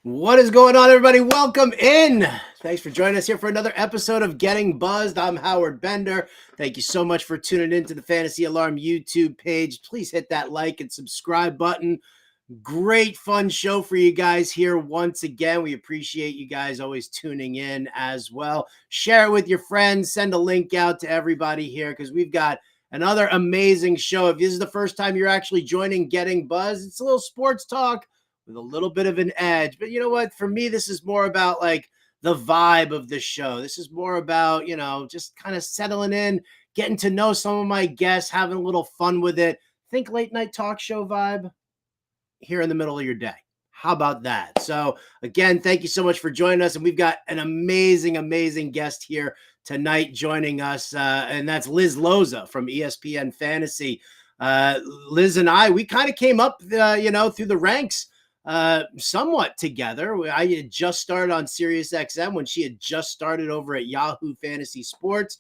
What is going on, everybody? Welcome in. Thanks for joining us here for another episode of Getting Buzzed. I'm Howard Bender. Thank you so much for tuning into the Fantasy Alarm YouTube page. Please hit that like and subscribe button. Great fun show for you guys here once again. We appreciate you guys always tuning in as well. Share it with your friends. Send a link out to everybody here because we've got another amazing show. If this is the first time you're actually joining Getting Buzzed, it's a little sports talk with a little bit of an edge. But you know what? For me, this is more about like the vibe of the show. This is more about, just kind of settling in, getting to know some of my guests, having a little fun with it. Think late night talk show vibe here in the middle of your day. How about that? So again, thank you so much for joining us. And we've got an amazing guest here tonight joining us. And that's Liz Loza from ESPN Fantasy. Liz and I, we kind of came up, through the ranks somewhat together. I had just started on Sirius XM when she had just started over at Yahoo Fantasy Sports.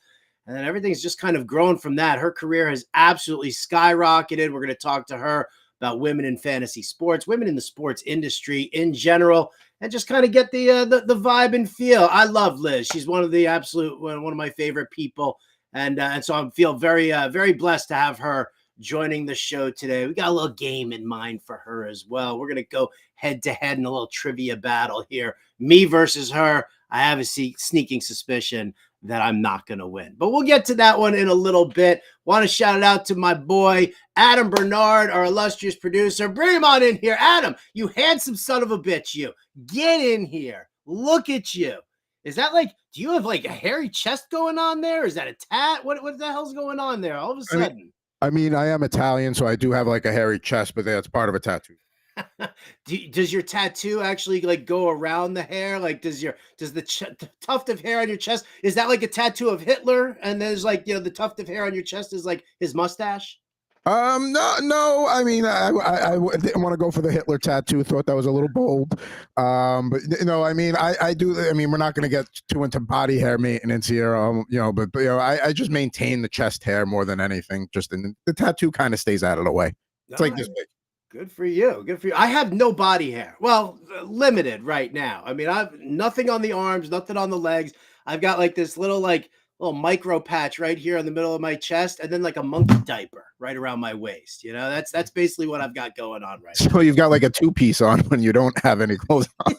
And then everything's just kind of grown from that. Her career has absolutely skyrocketed. We're going to talk to her about women in fantasy sports, women in the sports industry in general, and just kind of get the vibe and feel. I love Liz. She's one of the one of my favorite people. And so I feel very blessed to have her joining the show today. We got a little game in mind for her as well. We're going to go head to head in a little trivia battle here. Me versus her. I have a sneaking suspicion that I'm not going to win, but we'll get to that one in a little bit. Want to shout it out to my boy, Adam Bernard, our illustrious producer. Bring him on in here. Adam, you handsome son of a bitch, you. Get in here. Look at you. Is that do you have like a hairy chest going on there? Is that a tat? What the hell's going on there all of a sudden? I mean, I am Italian, so I do have like a hairy chest, but that's part of a tattoo. Does your tattoo actually go around the hair? Does the tuft of hair on your chest, is that like a tattoo of Hitler? And there's the tuft of hair on your chest is like his mustache? No. I mean, I didn't want to go for the Hitler tattoo. Thought that was a little bold. But I mean, I do. I mean, we're not going to get too into body hair maintenance here. But I just maintain the chest hair more than anything. The tattoo kind of stays out of the way. It's like this big. Good for you. I have no body hair. Well, limited right now. I mean, I've nothing on the arms, nothing on the legs. I've got this little micro patch right here in the middle of my chest, and then like a monkey diaper right around my waist. That's basically what I've got going on right now. So you've got like a two-piece on when you don't have any clothes on.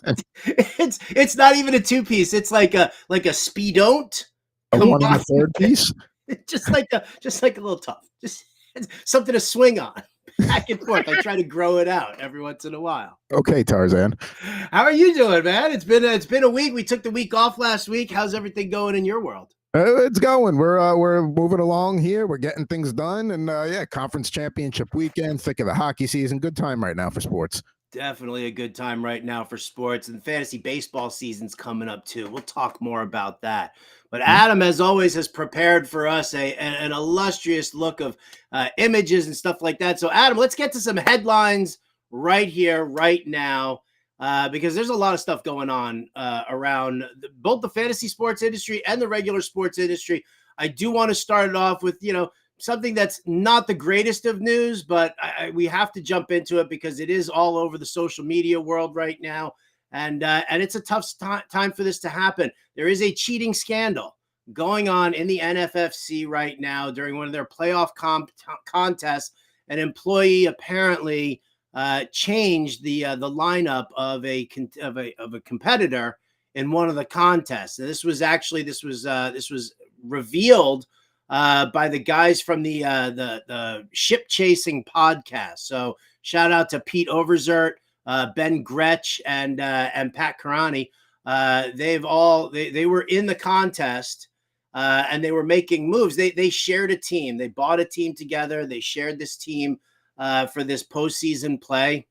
It's not even a two-piece. It's like a speedon't. A one and a third piece. just like a little tuft. Just something to swing on. Back and forth. I try to grow it out every once in a while. Okay, Tarzan. How are you doing, man? It's been a week. We took the week off last week. How's everything going in your world? It's going. We're moving along here. We're getting things done, and conference championship weekend, thick of the hockey season. Good time right now for sports. Definitely a good time right now for sports, and fantasy baseball season's coming up too. We'll talk more about that. But Adam, as always, has prepared for us an illustrious look of images and stuff like that. So, Adam, let's get to some headlines right here, right now, because there's a lot of stuff going on around both the fantasy sports industry and the regular sports industry. I do want to start it off with, something that's not the greatest of news, but we have to jump into it because it is all over the social media world right now. And it's a tough time for this to happen. There is a cheating scandal going on in the NFFC right now during one of their playoff contests. An employee apparently changed the lineup of a competitor in one of the contests. And this was revealed by the guys from the Ship Chasing podcast. So shout out to Pete Overzert, Ben Gretsch, and Pat Karani. They were in the contest and they were making moves. They shared a team. They bought a team together. They shared this team for this postseason play.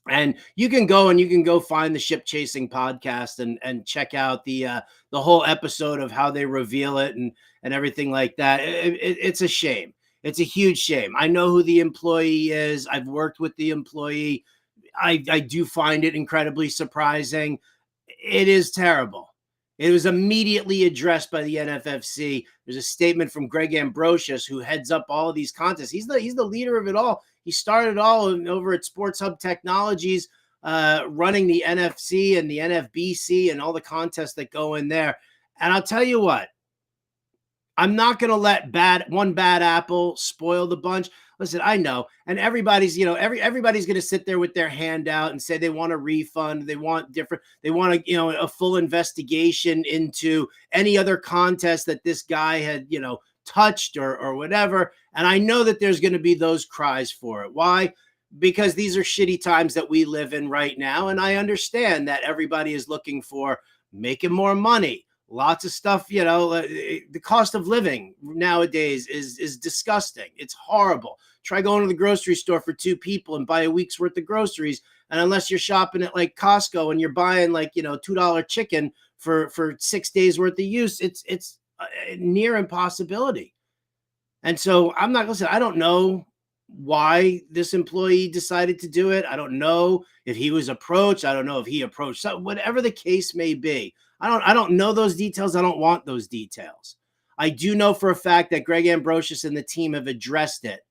And you can go find the Ship Chasing podcast and check out the whole episode of how they reveal it and everything like that. It's a shame. It's a huge shame. I know who the employee is. I've worked with the employee. I do find it incredibly surprising. It is terrible. It was immediately addressed by the NFFC. There's a statement from Greg Ambrosius, who heads up all of these contests. He's the leader of it all. He started it all over at Sports Hub Technologies running the NFC and the NFBC and all the contests that go in there. And I'll tell you what, I'm not going to let one bad apple spoil the bunch. Listen, I know, and everybody's, everybody's going to sit there with their hand out and say they want a refund, they want a full investigation into any other contest that this guy had, touched or whatever. And I know that there's going to be those cries for it. Why? Because these are shitty times that we live in right now, and I understand that everybody is looking for making more money. Lots of stuff, the cost of living nowadays is disgusting. It's horrible. Try going to the grocery store for two people and buy a week's worth of groceries. And unless you're shopping at like Costco and you're buying like, $2 chicken for 6 days worth of use, it's a near impossibility. And so I don't know why this employee decided to do it. I don't know if he was approached. I don't know if he approached, whatever the case may be. I don't know those details. I don't want those details. I do know for a fact that Greg Ambrosius and the team have addressed it,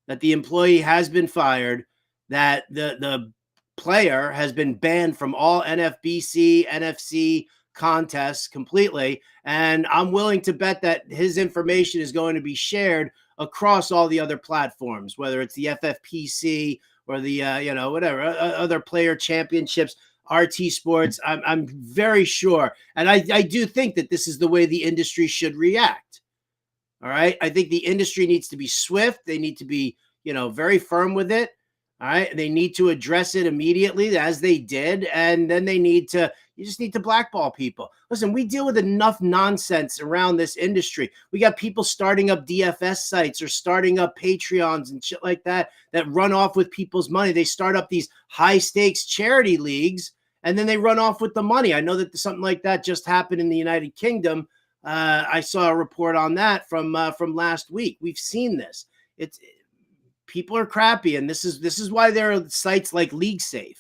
that the employee has been fired, that the player has been banned from all NFBC, NFC contests completely. And I'm willing to bet that his information is going to be shared across all the other platforms, whether it's the FFPC or the, other player championships. RT Sports, I'm very sure. And I do think that this is the way the industry should react. All right. I think the industry needs to be swift. They need to be, very firm with it. All right. They need to address it immediately as they did. And then you just need to blackball people. Listen, we deal with enough nonsense around this industry. We got people starting up DFS sites or starting up Patreons and shit like that run off with people's money. They start up these high stakes charity leagues, and then they run off with the money. I know that something like that just happened in the United Kingdom. I saw a report on that from last week. We've seen this. People are crappy, and this is why there are sites like LeagueSafe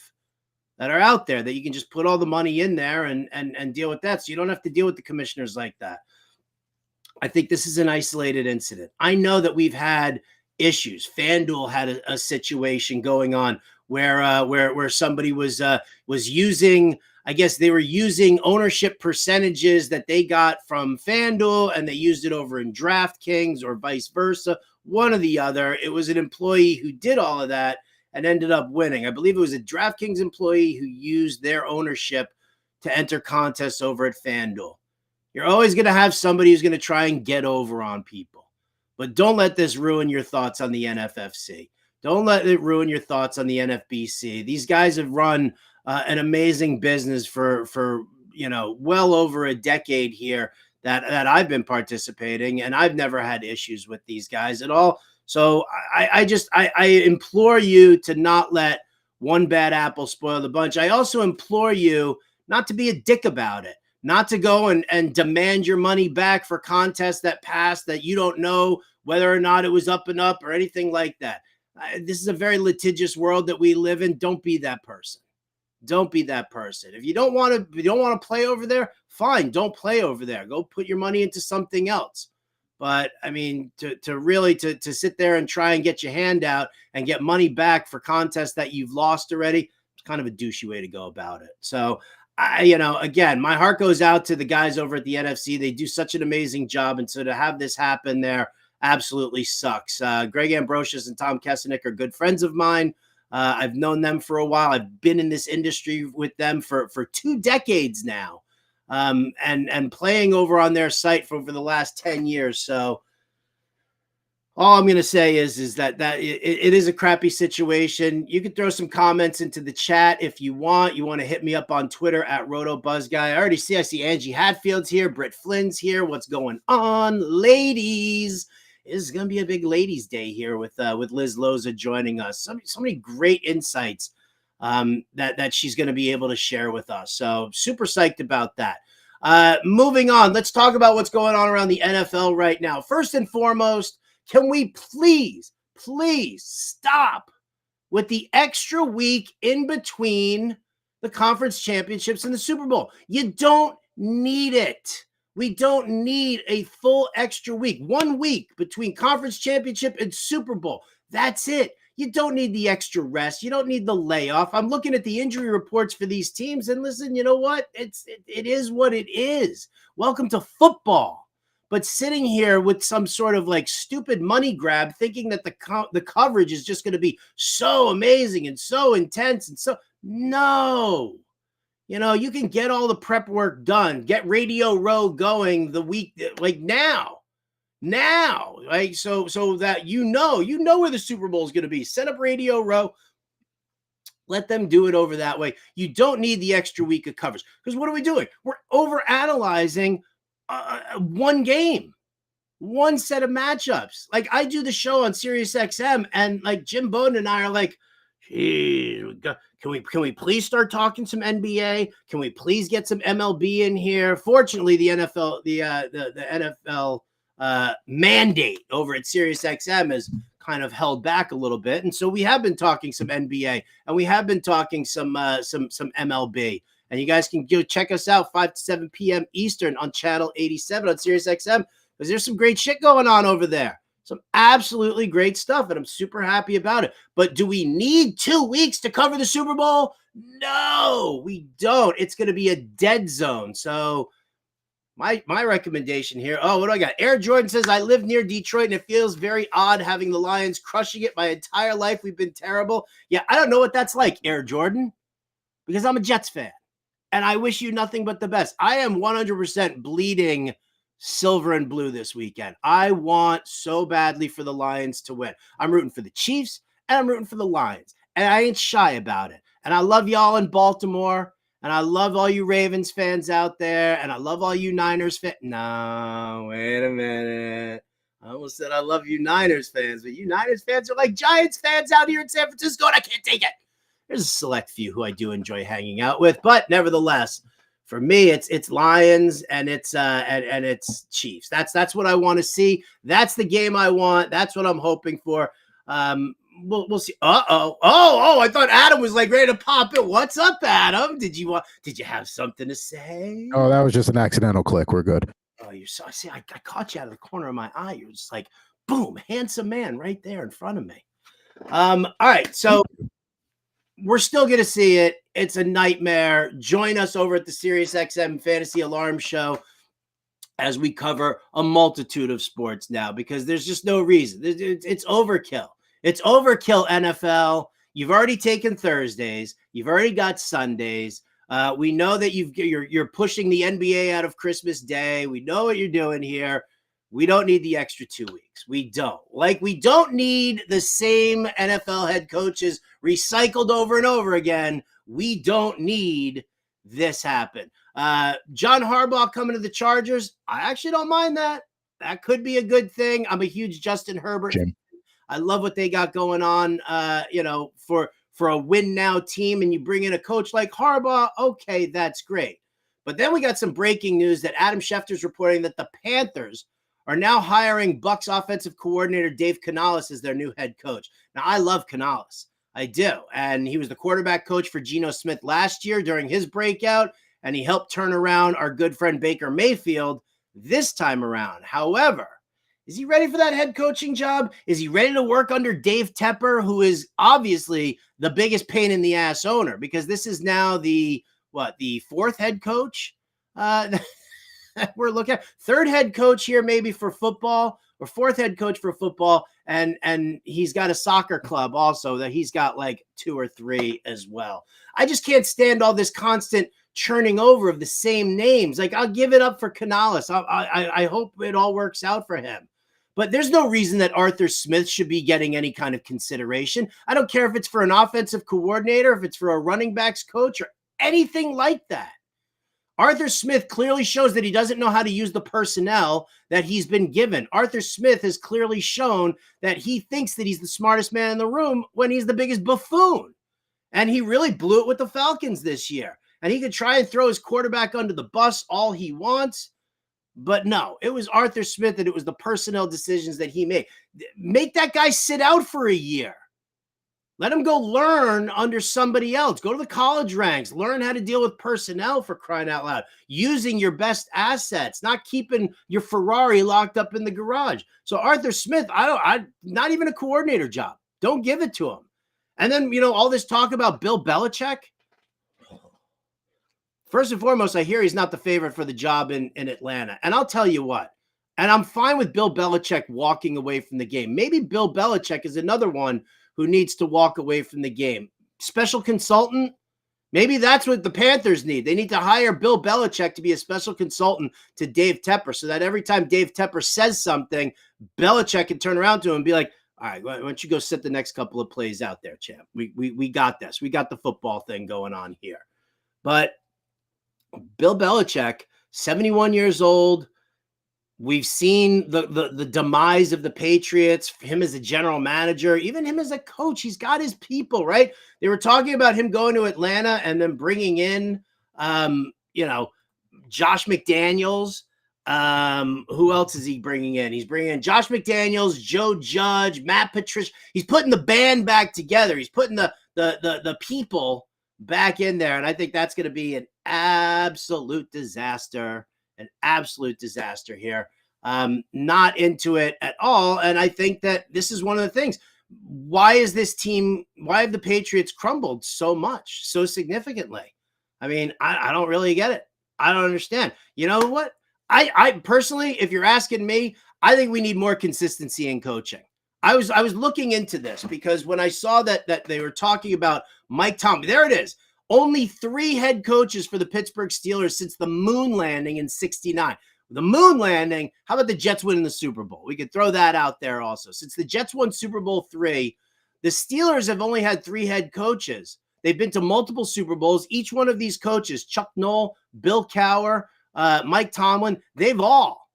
that are out there that you can just put all the money in there and deal with that. So you don't have to deal with the commissioners like that. I think this is an isolated incident. I know that we've had issues. FanDuel had a situation going on where somebody was using, I guess they were using ownership percentages that they got from FanDuel, and they used it over in DraftKings or vice versa, one or the other. It was an employee who did all of that and ended up winning. I believe it was a DraftKings employee who used their ownership to enter contests over at FanDuel. You're always going to have somebody who's going to try and get over on people, but don't let this ruin your thoughts on the NFFC. Don't let it ruin your thoughts on the NFBC. These guys have run an amazing business for well over a decade here that I've been participating, and I've never had issues with these guys at all. So I implore you to not let one bad apple spoil the bunch. I also implore you not to be a dick about it, not to go and demand your money back for contests that passed that you don't know whether or not it was up and up or anything like that. This is a very litigious world that we live in. Don't be that person. Don't be that person. If you don't want to play over there, fine. Don't play over there. Go put your money into something else. But I mean, to really sit there and try and get your hand out and get money back for contests that you've lost already, it's kind of a douchey way to go about it. So again, my heart goes out to the guys over at the NFC. They do such an amazing job. And so to have this happen there absolutely sucks. Greg Ambrosius and Tom Kesenick are good friends of mine. I've known them for a while. I've been in this industry with them for 2 decades now, and playing over on their site for over the last 10 years. So all I'm going to say is that it is a crappy situation. You can throw some comments into the chat if you want. You want to hit me up on Twitter at RotoBuzzGuy. I see Angie Hatfield's here. Britt Flynn's here. What's going on, ladies? This is going to be a big ladies' day here with Liz Loza joining us. So many great insights that she's going to be able to share with us. So super psyched about that. Moving on, let's talk about what's going on around the NFL right now. First and foremost, can we please stop with the extra week in between the conference championships and the Super Bowl? You don't need it. We don't need a full extra week. 1 week between conference championship and Super Bowl. That's it. You don't need the extra rest. You don't need the layoff. I'm looking at the injury reports for these teams, and listen, you know what? It is what it is. Welcome to football. But sitting here with some sort of like stupid money grab, thinking that the coverage is just going to be so amazing and so intense and so no. You know, you can get all the prep work done, get Radio Row going the week like now, like so that you know where the Super Bowl is going to be. Set up Radio Row. Let them do it over that way. You don't need the extra week of coverage because what are we doing? We're overanalyzing one game, one set of matchups. Like I do the show on Sirius XM, and like Jim Bowden and I are like, "Geez, can we please start talking some NBA? Can we please get some MLB in here?" Fortunately, the NFL mandate over at Sirius XM is kind of held back a little bit, and so we have been talking some NBA and we have been talking some MLB. And you guys can go check us out 5 to 7 p.m. Eastern on channel 87 on Sirius XM because there's some great shit going on over there. Some absolutely great stuff, and I'm super happy about it. But do we need 2 weeks to cover the Super Bowl? No, we don't. It's going to be a dead zone. So my recommendation here, what do I got? Air Jordan says, I live near Detroit, and it feels very odd having the Lions crushing it. My entire life, we've been terrible. Yeah, I don't know what that's like, Air Jordan, because I'm a Jets fan, and I wish you nothing but the best. I am 100% bleeding silver and blue this weekend. I want so badly for the Lions to win. I'm rooting for the Chiefs and I'm rooting for the Lions, and I ain't shy about it. And I love y'all in Baltimore, and I love all you Ravens fans out there, and I love all you Niners fans. No, wait a minute. I almost said I love you Niners fans, but you Niners fans are like Giants fans out here in San Francisco, and I can't take it. There's a select few who I do enjoy hanging out with, but nevertheless, for me, it's Lions and it's Chiefs. That's what I want to see. That's the game I want. That's what I'm hoping for. We'll see. I thought Adam was like ready to pop it. What's up, Adam? Did you have something to say? Oh, that was just an accidental click. We're good. Oh, I caught you out of the corner of my eye. You're just like, boom, handsome man right there in front of me. All right, so we're still going to see it. It's a nightmare. Join us over at the SiriusXM Fantasy Alarm Show as we cover a multitude of sports now because there's just no reason. It's overkill. It's overkill, NFL. You've already taken Thursdays. You've already got Sundays. We know that you're pushing the NBA out of Christmas Day. We know what you're doing here. We don't need the extra 2 weeks. We don't. Like, we don't need the same NFL head coaches recycled over and over again. We don't need this happen. John Harbaugh coming to the Chargers, I actually don't mind that. That could be a good thing. I'm a huge Justin Herbert. Jim. I love what they got going on, for a win now team, and you bring in a coach like Harbaugh. Okay, that's great. But then we got some breaking news that Adam Schefter's reporting that the Panthers are now hiring Bucs offensive coordinator Dave Canales as their new head coach. Now, I love Canales. I do. And he was the quarterback coach for Geno Smith last year during his breakout, and he helped turn around our good friend Baker Mayfield this time around. However, is he ready for that head coaching job? Is he ready to work under Dave Tepper, who is obviously the biggest pain in the ass owner? Because this is now the fourth head coach we're looking at, third head coach here maybe for football, or fourth head coach for football, and he's got a soccer club also that he's got like 2 or 3 as well. I just can't stand all this constant churning over of the same names. Like, I'll give it up for Canales. I hope it all works out for him. But there's no reason that Arthur Smith should be getting any kind of consideration. I don't care if it's for an offensive coordinator, if it's for a running backs coach, or anything like that. Arthur Smith clearly shows that he doesn't know how to use the personnel that he's been given. Arthur Smith has clearly shown that he thinks that he's the smartest man in the room when he's the biggest buffoon. And he really blew it with the Falcons this year. And he could try and throw his quarterback under the bus all he wants. But no, it was Arthur Smith, and it was the personnel decisions that he made. Make that guy sit out for a year. Let him go learn under somebody else. Go to the college ranks. Learn how to deal with personnel, for crying out loud. Using your best assets, not keeping your Ferrari locked up in the garage. So Arthur Smith, not even a coordinator job. Don't give it to him. And then, all this talk about Bill Belichick. First and foremost, I hear he's not the favorite for the job in Atlanta. And I'll tell you what, and I'm fine with Bill Belichick walking away from the game. Maybe Bill Belichick is another one who needs to walk away from the game. Special consultant, maybe that's what the Panthers need. They need to hire Bill Belichick to be a special consultant to Dave Tepper so that every time Dave Tepper says something, Belichick can turn around to him and be like, all right, why don't you go sit the next couple of plays out there, champ? We got this. We got the football thing going on here. But Bill Belichick, 71 years old. We've seen the demise of the Patriots, him as a general manager, even him as a coach. He's got his people, right? They were talking about him going to Atlanta and then bringing in, Josh McDaniels. Who else is he bringing in? He's bringing in Josh McDaniels, Joe Judge, Matt Patricia. He's putting the band back together. He's putting the people back in there. And I think that's going to be an absolute disaster here. Not into it at all. And I think that this is one of the things. Why have the Patriots crumbled so much, so significantly? I mean, I don't really get it. I don't understand. You know what? I personally, if you're asking me, I think we need more consistency in coaching. I was looking into this because when I saw that they were talking about Mike Tomlin, there it is. Only 3 head coaches for the Pittsburgh Steelers since the moon landing in '69. The moon landing, how about the Jets winning the Super Bowl? We could throw that out there also. Since the Jets won Super Bowl III, the Steelers have only had 3 head coaches. They've been to multiple Super Bowls. Each one of these coaches, Chuck Noll, Bill Cowher, Mike Tomlin, they've all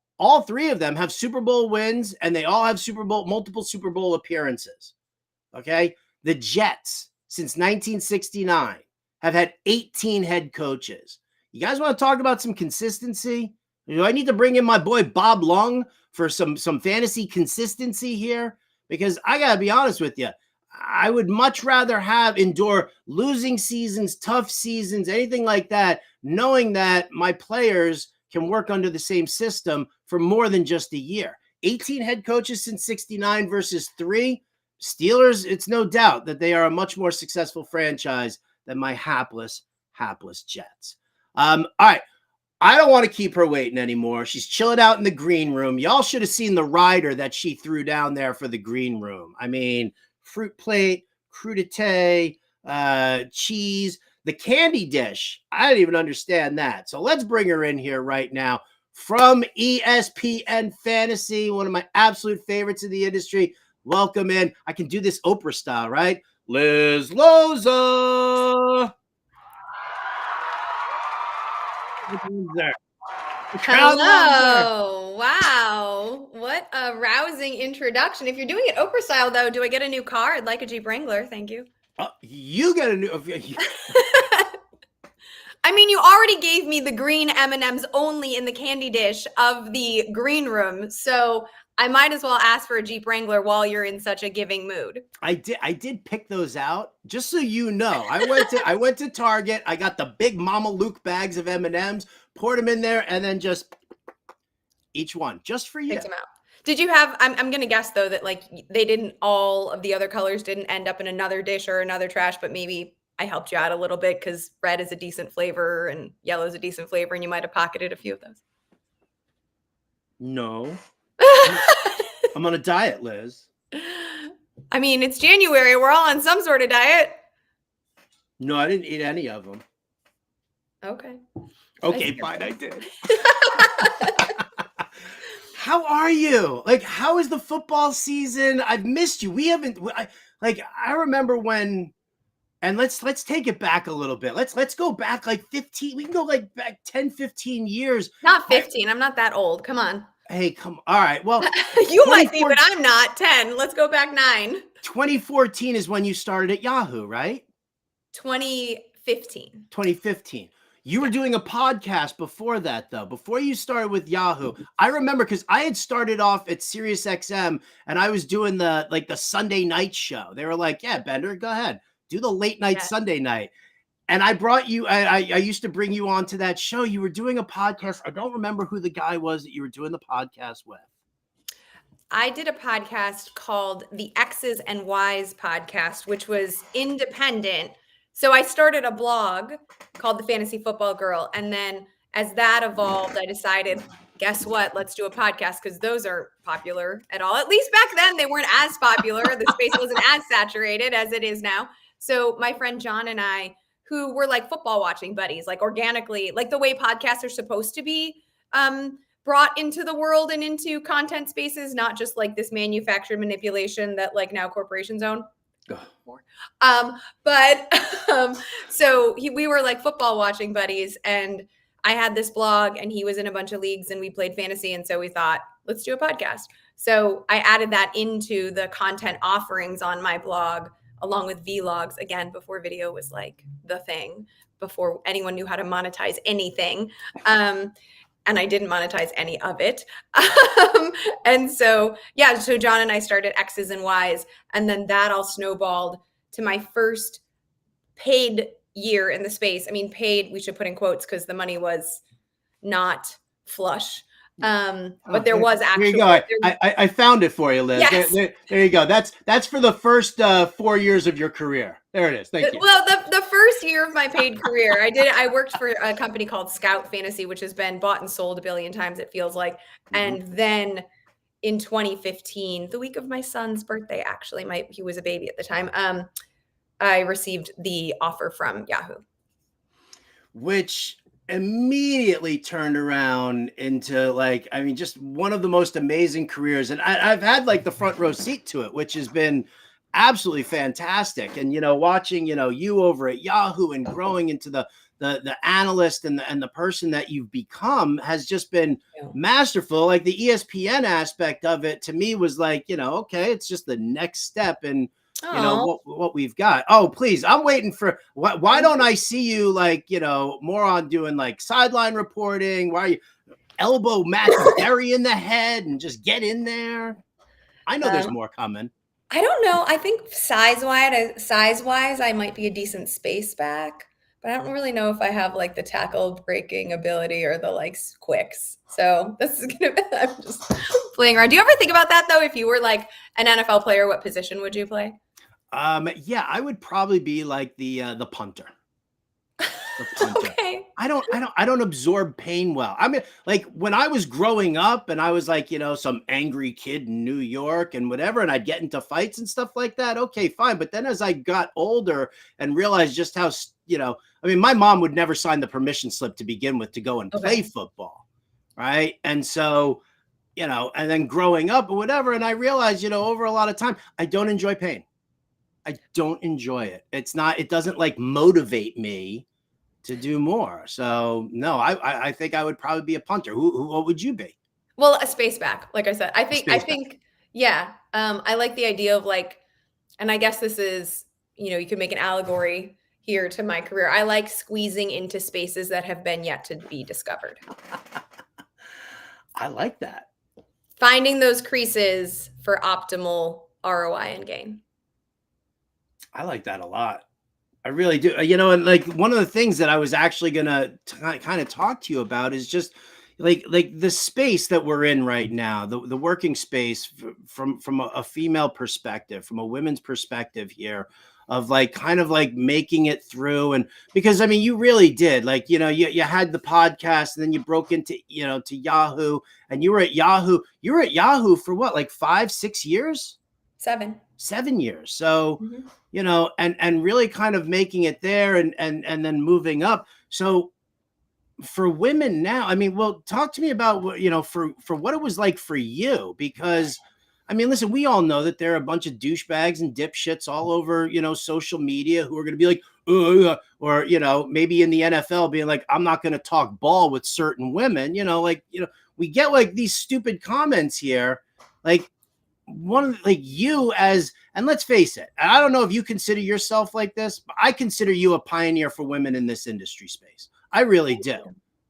3 of them have Super Bowl wins, and they all have multiple Super Bowl appearances. Okay? The Jets, since 1969, have had 18 head coaches. You guys want to talk about some consistency? Do I need to bring in my boy Bob Lung for some fantasy consistency here? Because I got to be honest with you, I would much rather endure losing seasons, tough seasons, anything like that, knowing that my players can work under the same system for more than just a year. 18 head coaches since '69 versus 3. Steelers, it's no doubt that they are a much more successful franchise than my hapless Jets. All right. I don't want to keep her waiting anymore. She's chilling out in the green room. Y'all should have seen the rider that she threw down there for the green room. I mean, fruit plate, crudité, cheese, the candy dish. I didn't even understand that. So let's bring her in here right now from ESPN Fantasy, one of my absolute favorites in the industry. Welcome in. I can do this Oprah style, right? Liz Loza. Hello. Wow. What a rousing introduction. If you're doing it Oprah style, though, do I get a new car? I'd like a Jeep Wrangler. Thank you. You get a new... I mean, you already gave me the green M&Ms only in the candy dish of the green room, so I might as well ask for a Jeep Wrangler while you're in such a giving mood. I did pick those out, just so you know. I went to Target. I got the big Mama Luke bags of M&Ms, poured them in there, and then just each one, just for you. Picked them out. Did you have, I'm going to guess, though, that like all of the other colors didn't end up in another dish or another trash, but maybe I helped you out a little bit because red is a decent flavor and yellow is a decent flavor, and you might have pocketed a few of those. No. I'm on a diet, Liz. I mean, it's January. We're all on some sort of diet. No, I didn't eat any of them. Okay. Okay, fine, I did. How are you? Like, how is the football season? I've missed you. We haven't, I remember when, and let's take it back a little bit. Let's go back like 15. We can go like back 10, 15 years. Not 15. I'm not that old. Come on. Hey, come. All right. Well, you might be, but I'm not. 10. Let's go back 9. 2014 is when you started at Yahoo, right? 2015. 2015. You were doing a podcast before that, though. Before you started with Yahoo, I remember because I had started off at SiriusXM and I was doing the Sunday night show. They were like, "Yeah, Bender, go ahead, do the late night Sunday night." And I brought you. I used to bring you on to that show. You were doing a podcast. I don't remember who the guy was that you were doing the podcast with. I did a podcast called the X's and Y's podcast, which was independent. So I started a blog called The Fantasy Football Girl. And then as that evolved, I decided, guess what? Let's do a podcast because those are popular at all. At least back then, they weren't as popular. The space wasn't as saturated as it is now. So my friend John and I, who were like football watching buddies, like organically, like the way podcasts are supposed to be, brought into the world and into content spaces, not just like this manufactured manipulation that like now corporations own. So we were like football watching buddies, and I had this blog and he was in a bunch of leagues and we played fantasy. And so we thought, let's do a podcast. So I added that into the content offerings on my blog, along with vlogs, again, before video was like the thing, before anyone knew how to monetize anything. And I didn't monetize any of it. And so, yeah, so John and I started X's and Y's, and then that all snowballed to my first paid year in the space. I mean, paid, we should put in quotes because the money was not flush. But there was actually. Here you go. I found it for you, Liz. Yes. There you go. That's for the first 4 years of your career. There it is. Thank you. Well, the first year of my paid career, I worked for a company called Scout Fantasy, which has been bought and sold a billion times, it feels like. And then in 2015, the week of my son's birthday, actually, he was a baby at the time, I received the offer from Yahoo. Which immediately turned around into like, I mean, just one of the most amazing careers. And I've had like the front row seat to it, which has been absolutely fantastic. And, watching, you over at Yahoo and growing into the analyst and the person that you've become has just been masterful. Like the ESPN aspect of it to me was like, okay, it's just the next step in, what we've got. Oh, please. I'm waiting for, why don't I see you like, more on doing like sideline reporting? Why are you elbow Matt Berry in the head and just get in there? I know there's more coming. I don't know. I think size-wise, I might be a decent space back, but I don't really know if I have like the tackle breaking ability or the like quicks. So this is I'm just playing around. Do you ever think about that though? If you were like an NFL player, what position would you play? Yeah, I would probably be like the punter. The punter. Okay. I don't absorb pain well. I mean, like when I was growing up and I was like, some angry kid in New York and whatever, and I'd get into fights and stuff like that. Okay, fine. But then as I got older and realized just how, I mean, my mom would never sign the permission slip to begin with to go and play football. Right. And so, and then growing up or whatever. And I realized, over a lot of time, I don't enjoy pain. I don't enjoy it. It doesn't like motivate me to do more. So no, I think I would probably be a punter. What would you be? Well, a space back. Like I said, I think, yeah. I like the idea of like, and I guess this is, you could make an allegory here to my career. I like squeezing into spaces that have been yet to be discovered. I like that. Finding those creases for optimal ROI and gain. I like that a lot. I really do. And like one of the things that I was actually going to kind of talk to you about is just like the space that we're in right now, the working space from a female perspective, from a women's perspective here of like kind of like making it through. And because, I mean, you really did like, you had the podcast and then you broke into, to Yahoo, and you were at Yahoo for what, like 5-6 years? 7 years. So, and really kind of making it there and then moving up. So for women now, I mean, well, talk to me about what, for what it was like for you, because I mean, listen, we all know that there are a bunch of douchebags and dipshits all over, social media who are going to be like, or, maybe in the NFL being like, I'm not going to talk ball with certain women, we get like these stupid comments here, like, and let's face it, I don't know if you consider yourself like this, but I consider you a pioneer for women in this industry space. I really do.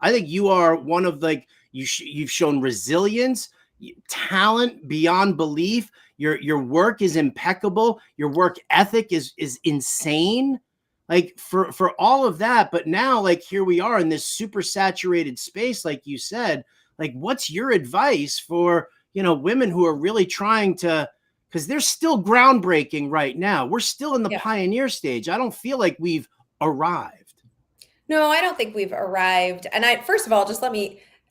I think you are one of like, you've shown resilience, talent beyond belief. Your work is impeccable. Your work ethic is insane. Like for all of that. But now, like, here we are in this super saturated space, like you said, like, what's your advice for, women who are really trying to, because they're still groundbreaking right now. We're still in the pioneer stage. I don't feel like we've arrived. No, I don't think we've arrived. And first of all, just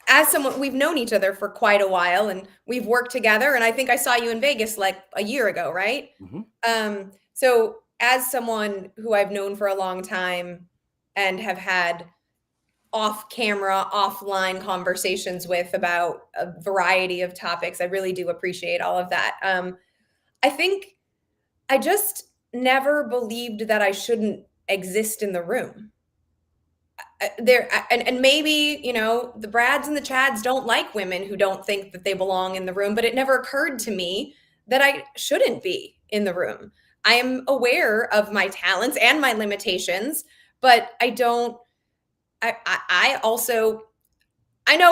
as someone, we've known each other for quite a while and we've worked together. And I think I saw you in Vegas like a year ago, right? Mm-hmm. So as someone who I've known for a long time and have had off-camera, offline conversations with about a variety of topics, I really do appreciate all of that. I think I just never believed that I shouldn't exist in the room. And maybe, the Brads and the Chads don't like women who don't think that they belong in the room, but it never occurred to me that I shouldn't be in the room. I am aware of my talents and my limitations, but I know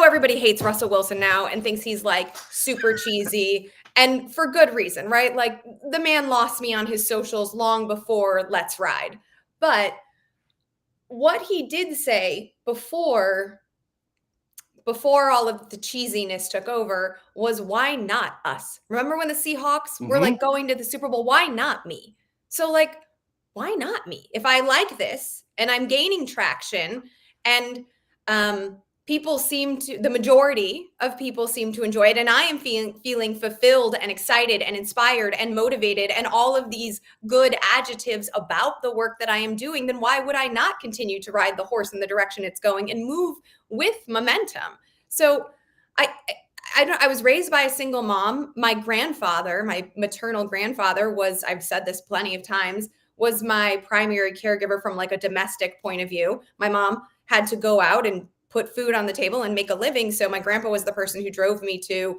everybody hates Russell Wilson now and thinks he's like super cheesy, and for good reason, right? Like, the man lost me on his socials long before Let's Ride. But what he did say before all of the cheesiness took over was, why not us? Remember when the Seahawks were like going to the Super Bowl? Why not me? So like, why not me? If I like this and I'm gaining traction and the majority of people seem to enjoy it, and I am feeling fulfilled and excited and inspired and motivated and all of these good adjectives about the work that I am doing, then why would I not continue to ride the horse in the direction it's going and move with momentum? So I was raised by a single mom. My grandfather, my maternal grandfather, I've said this plenty of times, was my primary caregiver from like a domestic point of view. My mom had to go out and put food on the table and make a living. So my grandpa was the person who drove me to,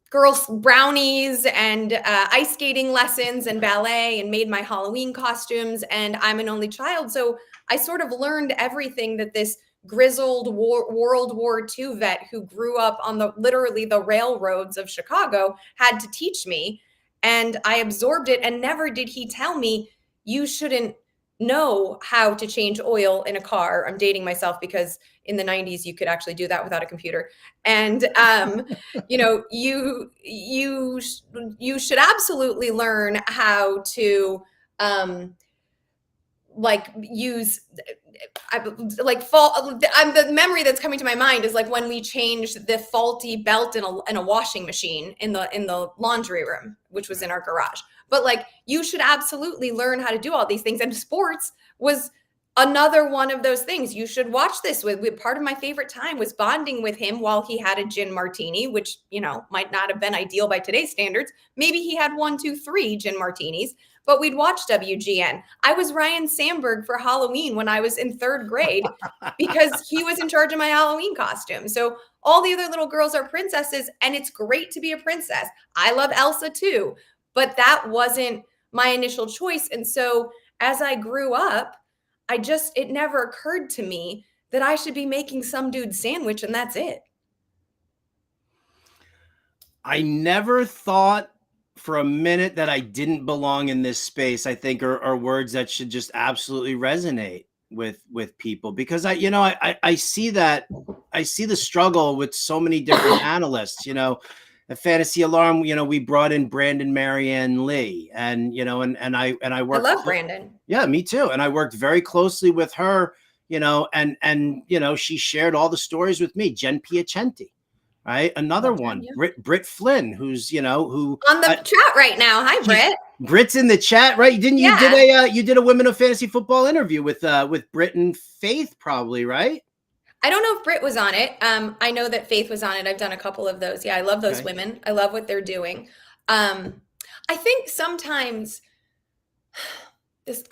girls' brownies and ice skating lessons and ballet and made my Halloween costumes. And I'm an only child. So I sort of learned everything that this grizzled World War II vet who grew up on literally the railroads of Chicago had to teach me. And I absorbed it, and never did he tell me, you shouldn't know how to change oil in a car. I'm dating myself because in the 90s you could actually do that without a computer. And you should absolutely learn how to the memory that's coming to my mind is like when we changed the faulty belt in a washing machine in the laundry room, which was in our garage. But like, you should absolutely learn how to do all these things. And sports was another one of those things. You should watch this with part of my favorite time was bonding with him while he had a gin martini, which, might not have been ideal by today's standards. Maybe he had 1, 2, 3 gin martinis, but we'd watch WGN. I was Ryan Sandberg for Halloween when I was in 3rd grade because he was in charge of my Halloween costume. So all the other little girls are princesses, and it's great to be a princess. I love Elsa too. But that wasn't my initial choice. And so as I grew up, it never occurred to me that I should be making some dude's sandwich and that's it. I never thought for a minute that I didn't belong in this space. I think are words that should just absolutely resonate with people, because I see that. I see the struggle with so many different analysts, at Fantasy Alarm, we brought in Brandon Marianne Lee, and I worked. I love Brandon. Yeah, me too. And I worked very closely with her, and she shared all the stories with me. Jen Piacenti, right? Another one, yeah. Britt Flynn, who's who on the chat right now. Hi, Britt. Britt's in the chat, right? Didn't you did a Women of Fantasy Football interview with Britt and Faith, probably, right? I don't know if Britt was on it. I know that Faith was on it. I've done a couple of those. Yeah, I love those women. I love what they're doing. I think sometimes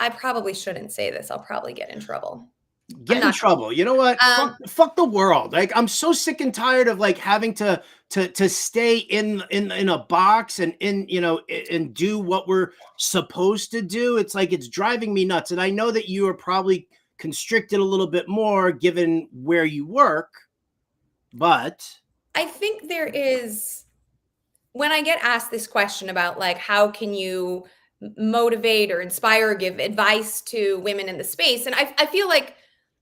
I probably shouldn't say this. I'll probably get in trouble. Get in trouble. You know what? Fuck the world. Like, I'm so sick and tired of like having to stay in a box and and do what we're supposed to do. It's like, it's driving me nuts. And I know that you are probably constricted a little bit more given where you work, but I think there is, when I get asked this question about like, how can you motivate or inspire or give advice to women in the space, and I feel like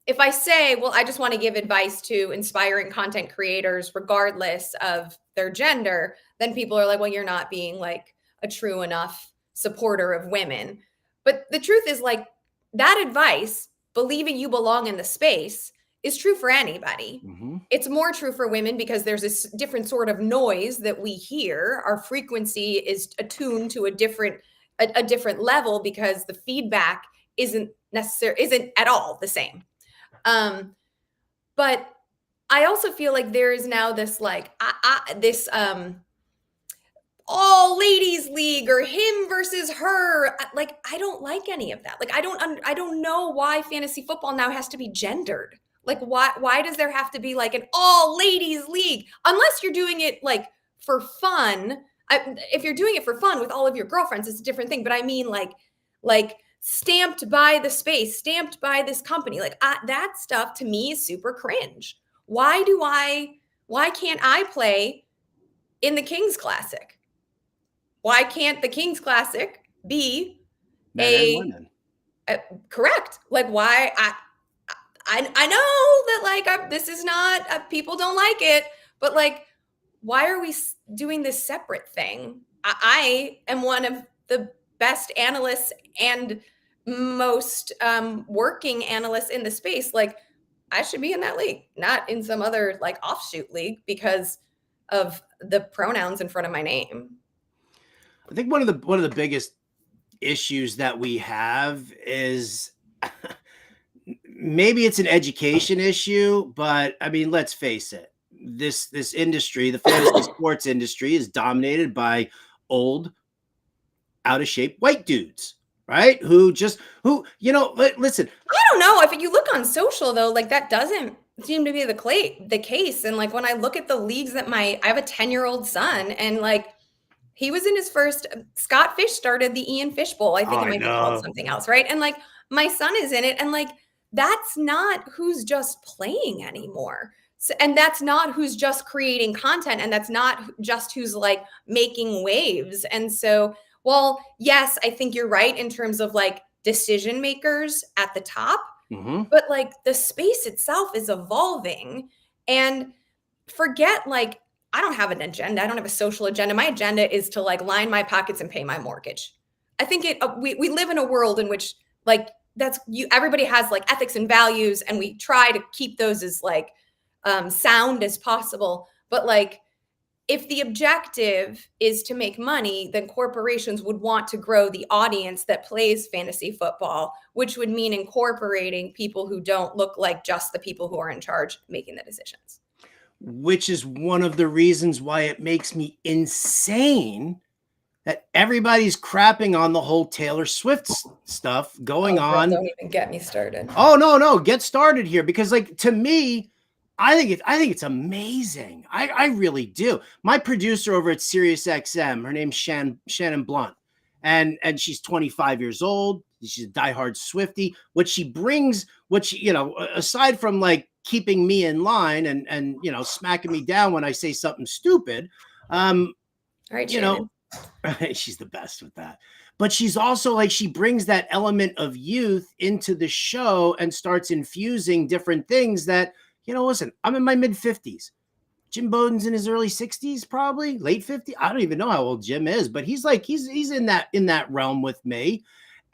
if I say, well, I just want to give advice to inspiring content creators, regardless of their gender, then people are like, well, you're not being like a true enough supporter of women. But the truth is, like, that advice, believing you belong in the space, is true for anybody. Mm-hmm. It's more true for women because there's this different sort of noise that we hear. Our frequency is attuned to a different level because the feedback isn't at all the same. But I also feel like there is now this like this all ladies league or him versus her. Like, I don't like any of that. Like, I don't know why fantasy football now has to be gendered. Like, why does there have to be like an all ladies league? Unless you're doing it like for fun. If you're doing it for fun with all of your girlfriends, it's a different thing. But I mean, like stamped by the space, stamped by this company. Like, that stuff to me is super cringe. Why can't I play in the Kings Classic? Why can't the Kings Classic be correct? Like, why? I know that like this is not people don't like it, but like, why are we doing this separate thing? I am one of the best analysts and most working analysts in the space. Like, I should be in that league, not in some other like offshoot league because of the pronouns in front of my name. I think one of the biggest issues that we have is maybe it's an education issue, but I mean, let's face it. This industry, the fantasy sports industry, is dominated by old, out of shape white dudes, right? Who listen. I don't know if you look on social though, like that doesn't seem to be the case. And like when I look at the leagues that I have a 10-year-old son, and like he was in his first. Scott Fish started the Ian Fish Bowl. I think it might be called something else, right? And like my son is in it, and like that's not who's just playing anymore. So, and that's not who's just creating content, and that's not just who's like making waves. And so, well, yes, I think you're right in terms of like decision makers at the top, but like the space itself is evolving. And forget like, I don't have an agenda. I don't have a social agenda. My agenda is to like line my pockets and pay my mortgage. I think we live in a world in which like everybody has like ethics and values, and we try to keep those as like sound as possible. But like, if the objective is to make money, then corporations would want to grow the audience that plays fantasy football, which would mean incorporating people who don't look like just the people who are in charge making the decisions. Which is one of the reasons why it makes me insane that everybody's crapping on the whole Taylor Swift stuff going on. Don't even get me started. Oh, no, get started here, because like, to me, I think it's amazing. I really do. My producer over at SiriusXM, her name's Shannon Blunt, and she's 25 years old. She's a diehard Swiftie. What she brings, aside from like keeping me in line and smacking me down when I say something stupid, all right, Shannon. She's the best with that. But she's also like, she brings that element of youth into the show and starts infusing different things that, listen, I'm in my mid 50s. Jim Bowden's in his early 60s, probably late 50s. I don't even know how old Jim is, but he's in that realm with me.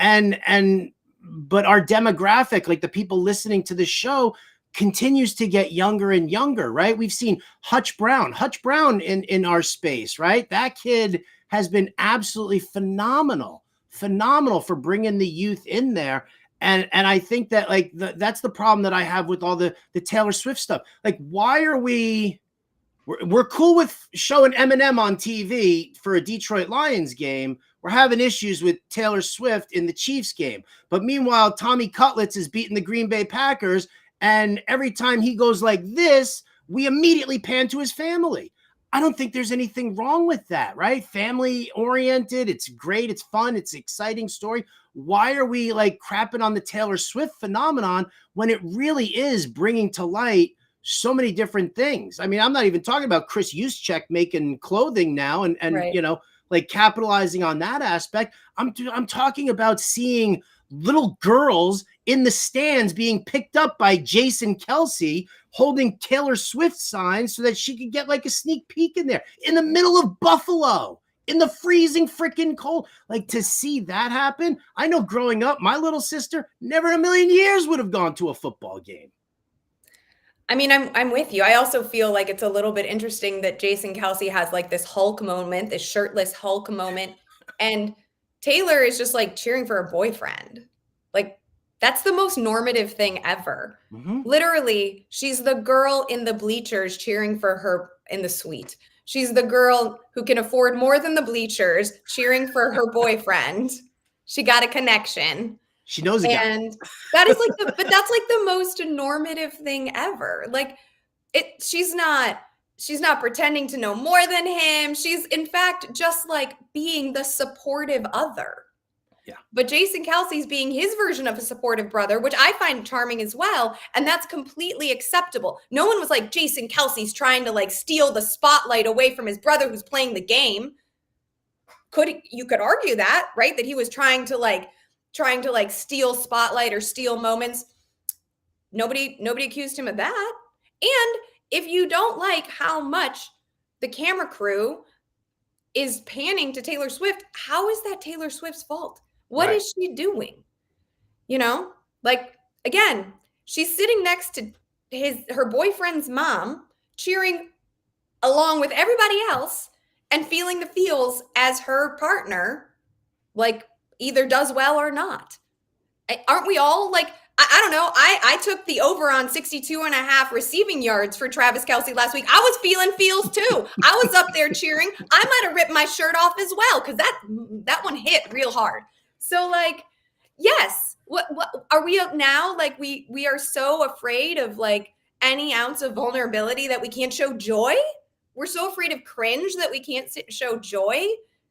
But our demographic, like the people listening to the show, continues to get younger and younger, right? We've seen Hutch Brown in our space, right? That kid has been absolutely phenomenal for bringing the youth in there. And I think that like that's the problem that I have with all the Taylor Swift stuff. Like, why are we're cool with showing Eminem on TV for a Detroit Lions game. We're having issues with Taylor Swift in the Chiefs game. But meanwhile, Tommy Cutlets is beating the Green Bay Packers. And every time he goes like this, we immediately pan to his family. I don't think there's anything wrong with that, right? Family oriented. It's great. It's fun. It's an exciting story. Why are we like crapping on the Taylor Swift phenomenon when it really is bringing to light so many different things? I mean, I'm not even talking about Chris Juszczyk making clothing now and right. Like capitalizing on that aspect. I'm talking about seeing little girls in the stands being picked up by Jason Kelsey holding Taylor Swift signs so that she could get like a sneak peek in there in the middle of Buffalo. In the freezing freaking cold, like to see that happen. I know growing up, my little sister never in a million years would have gone to a football game. I mean, I'm with you. I also feel like it's a little bit interesting that Jason Kelsey has like this Hulk moment, this shirtless Hulk moment, and Taylor is just like cheering for her boyfriend. Like that's the most normative thing ever. Mm-hmm. Literally, she's the girl in the bleachers cheering for her in the suite. She's the girl who can afford more than the bleachers, cheering for her boyfriend. She got a connection. She knows a guy. And that is like but that's like the most normative thing ever. Like she's not pretending to know more than him. She's in fact just like being the supportive other. Yeah. But Jason Kelsey's being his version of a supportive brother, which I find charming as well. And that's completely acceptable. No one was like, Jason Kelsey's trying to like steal the spotlight away from his brother who's playing the game. You could argue that, right? That he was trying to steal spotlight or steal moments. Nobody accused him of that. And if you don't like how much the camera crew is panning to Taylor Swift, how is that Taylor Swift's fault? What Right. is she doing? You know, like, again, she's sitting next to her boyfriend's mom, cheering along with everybody else and feeling the feels as her partner, like, either does well or not. Aren't we all like, I don't know. I took the over on 62.5 receiving yards for Travis Kelce last week. I was feeling feels too. I was up there cheering. I might have ripped my shirt off as well because that one hit real hard. So like, yes, what are we now? Like we are so afraid of like any ounce of vulnerability that we can't show joy. We're so afraid of cringe that we can't show joy.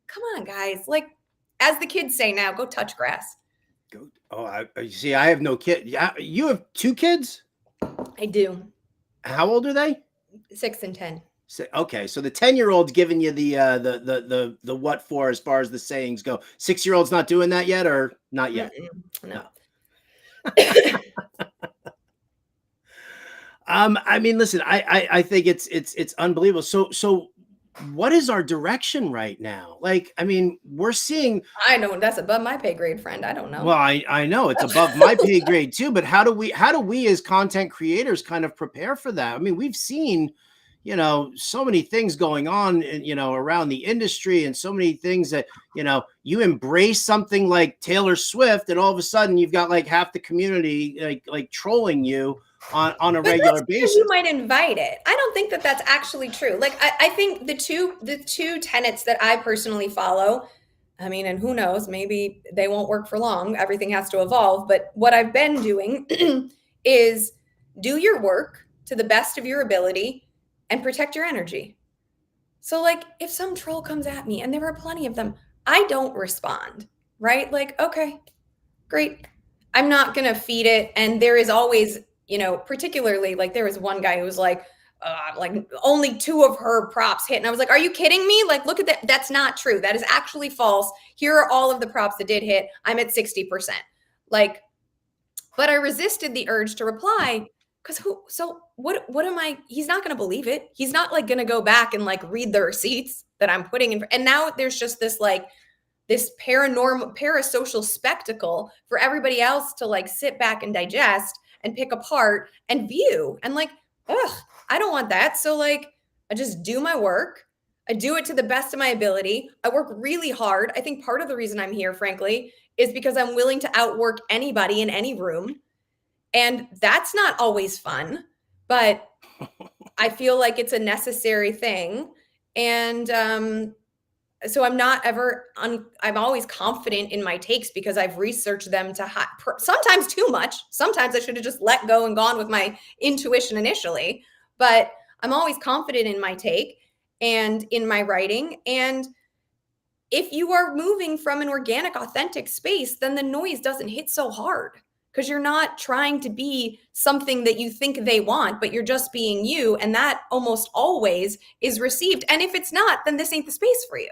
Come on, guys. Like, as the kids say now, go touch grass. You see, I have no kid. Yeah, you have 2 kids? I do. How old are they? 6 and 10. Okay, so the 10-year-old's giving you the what for as far as the sayings go. 6-year-old's not doing that yet, or not yet? No. I mean, listen, I think it's unbelievable. So what is our direction right now? Like, I mean, we're seeing. I know that's above my pay grade, friend. I don't know. Well, I know it's above my pay grade too, but how do we as content creators kind of prepare for that? I mean, we've seen, so many things going on, around the industry, and so many things that, you embrace something like Taylor Swift, and all of a sudden you've got like half the community like trolling you on a regular basis. You might invite it. I don't think that that's actually true. Like, I think the two tenets that I personally follow, I mean, and who knows, maybe they won't work for long. Everything has to evolve. But what I've been doing is do your work to the best of your ability and protect your energy. So like, if some troll comes at me, and there are plenty of them, I don't respond, right? Like, okay, great. I'm not going to feed it. And there is always, particularly like there was one guy who was like only 2 of her props hit. And I was like, are you kidding me? Like, look at that. That's not true. That is actually false. Here are all of the props that did hit. I'm at 60%. Like, but I resisted the urge to reply because what am I? He's not going to believe it. He's not like going to go back and like read the receipts that I'm putting in. And now there's just this like, this parasocial spectacle for everybody else to like sit back and digest and pick apart and view. And like, I don't want that. So like, I just do my work. I do it to the best of my ability. I work really hard. I think part of the reason I'm here, frankly, is because I'm willing to outwork anybody in any room. And that's not always fun, but I feel like it's a necessary thing. And so I'm not ever, I'm always confident in my takes because I've researched them to sometimes too much. Sometimes I should have just let go and gone with my intuition initially, but I'm always confident in my take and in my writing. And if you are moving from an organic, authentic space, then the noise doesn't hit so hard because you're not trying to be something that you think they want, but you're just being you. And that almost always is received. And if it's not, then this ain't the space for you.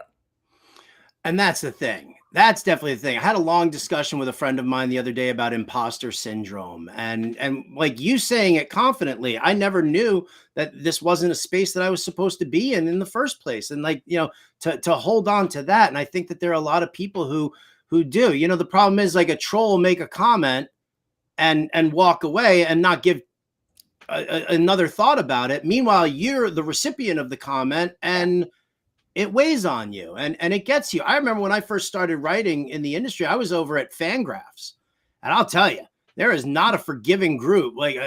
And that's the thing. That's definitely the thing. I had a long discussion with a friend of mine the other day about imposter syndrome, and like you saying it confidently, I never knew that this wasn't a space that I was supposed to be in the first place. And like, to hold on to that. And I think that there are a lot of people who do. The problem is like a troll will make a comment and walk away and not give another thought about it. Meanwhile, you're the recipient of the comment, and it weighs on you and it gets you. I remember when I first started writing in the industry, I was over at Fangraphs, and I'll tell you, there is not a forgiving group, like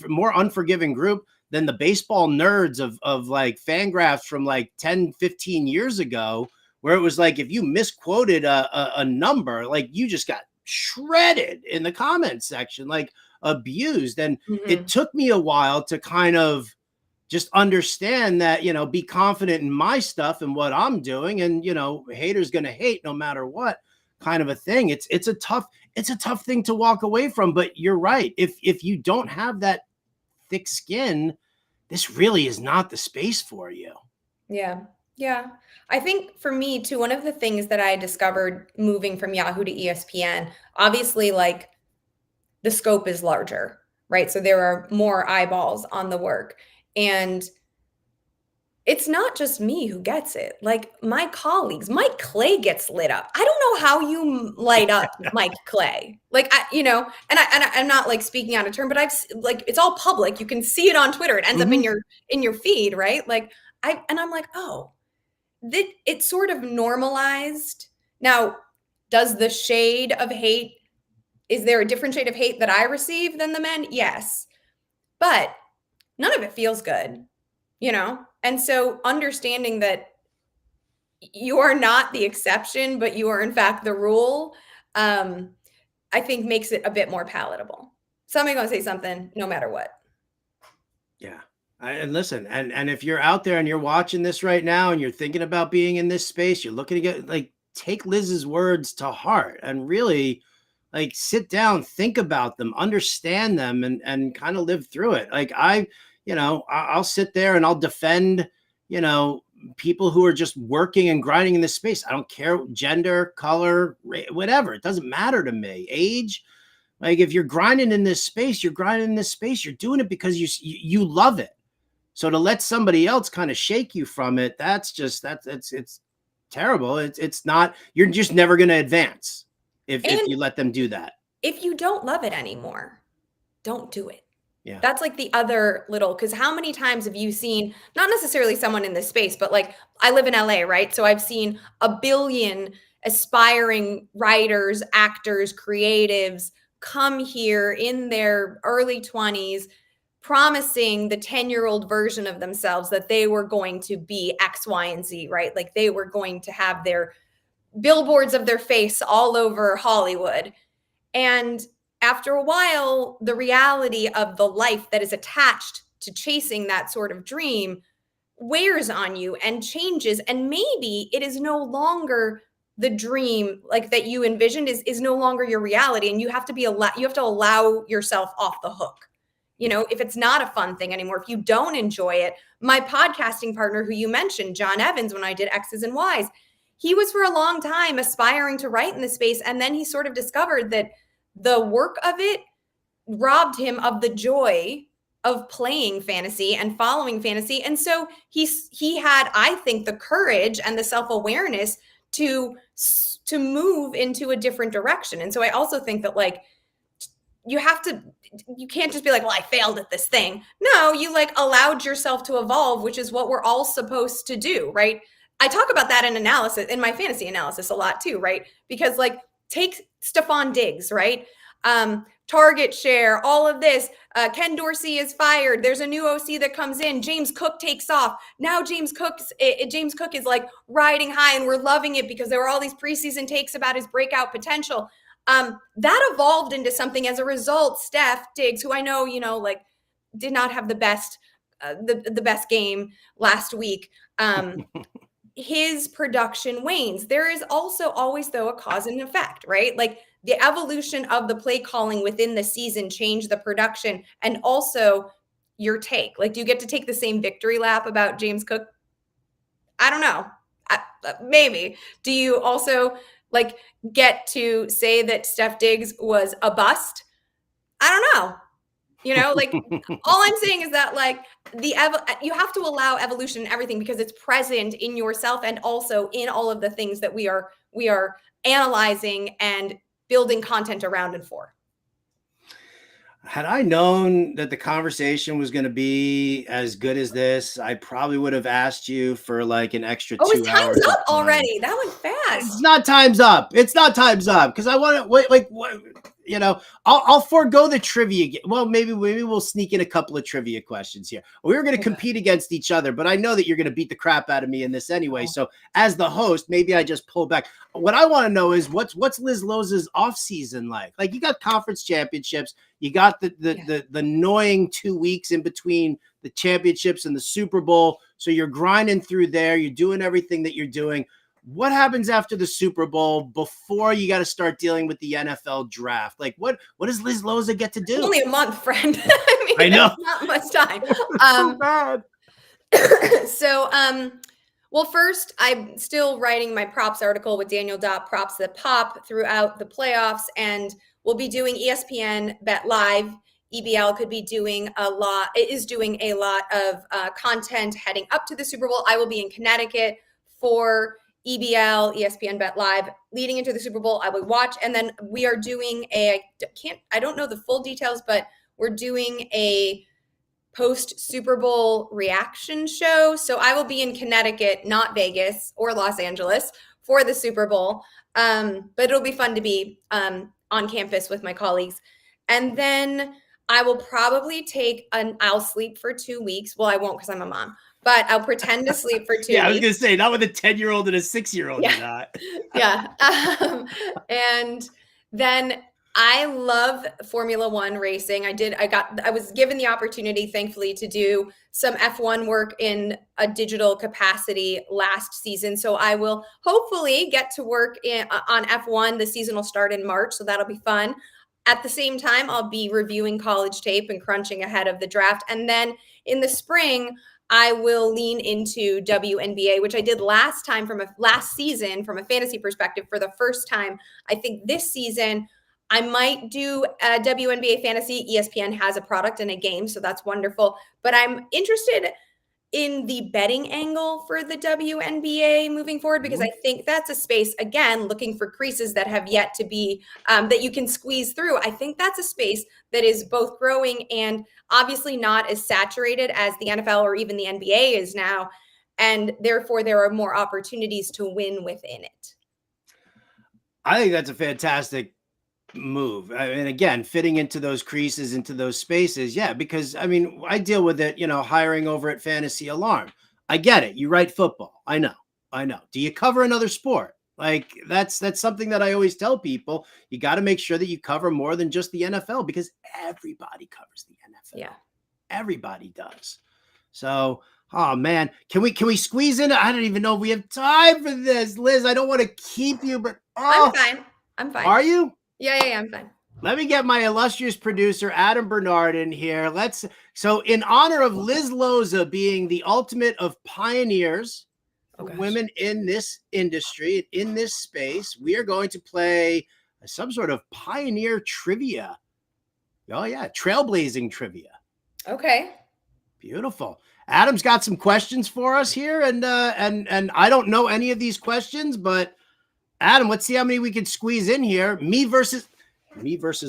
more unforgiving group than the baseball nerds of like Fangraphs from like 10, 15 years ago, where it was like, if you misquoted a number, like you just got shredded in the comments section, like abused. And it took me a while to kind of just understand that, be confident in my stuff and what I'm doing. And, haters going to hate no matter what, kind of a thing. It's a tough thing to walk away from, but you're right. If you don't have that thick skin, this really is not the space for you. Yeah. Yeah. I think for me too, one of the things that I discovered moving from Yahoo to ESPN, obviously like the scope is larger, right? So there are more eyeballs on the work. And it's not just me who gets it. Like my colleagues, Mike Clay gets lit up. I don't know how you light up Mike Clay. Like, I'm not like speaking out of turn, but like, it's all public. You can see it on Twitter. It ends up in your feed, right? Like I'm like, oh, it's sort of normalized. Now, does the shade of hate, is there a different shade of hate that I receive than the men? Yes. But none of it feels good, And so understanding that you are not the exception, but you are in fact the rule, I think makes it a bit more palatable. Somebody's going to say something no matter what. Yeah. And listen, and if you're out there and you're watching this right now and you're thinking about being in this space, you're looking to get, like, take Liz's words to heart and really like sit down, think about them, understand them, and kind of live through it. Like I'll sit there and I'll defend, people who are just working and grinding in this space. I don't care gender, color, whatever. It doesn't matter to me. Age. Like if you're grinding in this space, you're grinding in this space. You're doing it because you love it. So to let somebody else kind of shake you from it, it's terrible. It's not, you're just never going to advance if you let them do that. If you don't love it anymore, don't do it. Yeah. That's like the other little, because how many times have you seen, not necessarily someone in this space, but like I live in LA, right? So I've seen a billion aspiring writers, actors, creatives come here in their early 20s, promising the 10-year-old version of themselves that they were going to be X, Y, and Z, right? Like they were going to have their billboards of their face all over Hollywood. And after a while, the reality of the life that is attached to chasing that sort of dream wears on you and changes. And maybe it is no longer the dream like that you envisioned is no longer your reality. And you have to allow yourself off the hook. If it's not a fun thing anymore, if you don't enjoy it. My podcasting partner who you mentioned, John Evans, when I did X's and Y's, he was for a long time aspiring to write in the space. And then he sort of discovered that the work of it robbed him of the joy of playing fantasy and following fantasy. And so he had, I think, the courage and the self-awareness to move into a different direction. And so I also think that like, you can't just be like, well, I failed at this thing. No, you like allowed yourself to evolve, which is what we're all supposed to do, right? I talk about that in my fantasy analysis a lot too, right? Because like, take Stephon Diggs, right? Target share, all of this. Ken Dorsey is fired. There's a new OC that comes in. James Cook takes off. Now James Cook is like riding high, and we're loving it because there were all these preseason takes about his breakout potential. That evolved into something as a result. Steph Diggs, who I know, like did not have the best game last week. His production wanes. There is also always, though, a cause and effect, right? Like the evolution of the play calling within the season changed the production and also your take. Like, do you get to take the same victory lap about James Cook? I don't know. Maybe. Do you also like get to say that Steph Diggs was a bust. I don't know. You know, like all I'm saying is that like you have to allow evolution in everything because it's present in yourself and also in all of the things that we are analyzing and building content around and for. Had I known that the conversation was going to be as good as this, I probably would have asked you for like an extra 2 it's hours. time's up already. That went fast. It's not time's up. It's not time's up because I want to wait. Like, what, you know, I'll forego the trivia. Well, maybe we'll sneak in a couple of trivia questions here. We were going to compete against each other, but I know that you're going to beat the crap out of me in this anyway. So as the host, maybe I just pull back. What I want to know is what's Liz Loza's off season like? Like, you got conference championships. You got the annoying 2 weeks in between the championships and the Super Bowl. So you're grinding through there. You're doing everything that you're doing. What happens after the Super Bowl before you got to start dealing with the NFL draft? Like, what does Liz Loza get to do? It's only a month, friend. I know. Not much time. So bad. Well, first, I'm still writing my props article with Daniel Dopp, props that pop throughout the playoffs, and we'll be doing ESPN Bet Live. EBL could be doing is doing a lot of content heading up to the Super Bowl. I will be in Connecticut for EBL, ESPN Bet Live, leading into the Super Bowl. I will watch, and then we are doing I don't know the full details, but we're doing a post Super Bowl reaction show. So I will be in Connecticut, not Vegas or Los Angeles for the Super Bowl. But it'll be fun to be on campus with my colleagues. And then I will probably I'll sleep for 2 weeks. Well, I won't because I'm a mom, but I'll pretend to sleep for 2 weeks. Yeah, I was going to say, not with a 10-year-old and a 6-year-old. Yeah. Yeah. And then I love Formula One racing. I was given the opportunity, thankfully, to do some F1 work in a digital capacity last season. So I will hopefully get to work on F1. The season will start in March, so that'll be fun. At the same time, I'll be reviewing college tape and crunching ahead of the draft. And then in the spring, I will lean into WNBA, which I did last season from a fantasy perspective for the first time. I think this season I might do a WNBA fantasy. ESPN has a product and a game, so that's wonderful. But I'm interested in the betting angle for the WNBA moving forward because I think that's a space, again, looking for creases that have yet to be, that you can squeeze through. I think that's a space that is both growing and obviously not as saturated as the NFL or even the NBA is now. And therefore, there are more opportunities to win within it. I think that's a fantastic move. I mean, again, fitting into those creases, into those spaces. Yeah, because I mean, I deal with it, hiring over at Fantasy Alarm. I get it. You write football. I know. Do you cover another sport? Like that's something that I always tell people. You got to make sure that you cover more than just the NFL because everybody covers the NFL. Yeah. Everybody does. So, oh man, can we squeeze in? I don't even know if we have time for this, Liz. I don't want to keep you, but I'm fine. Are you? Yeah, I'm fine. Let me get my illustrious producer, Adam Bernard, in here. So in honor of Liz Loza being the ultimate of pioneers for women in this industry, in this space, we are going to play some sort of pioneer trivia. Oh yeah, trailblazing trivia. Okay. Beautiful. Adam's got some questions for us here, and I don't know any of these questions, but Adam, let's see how many we can squeeze in here. Me versus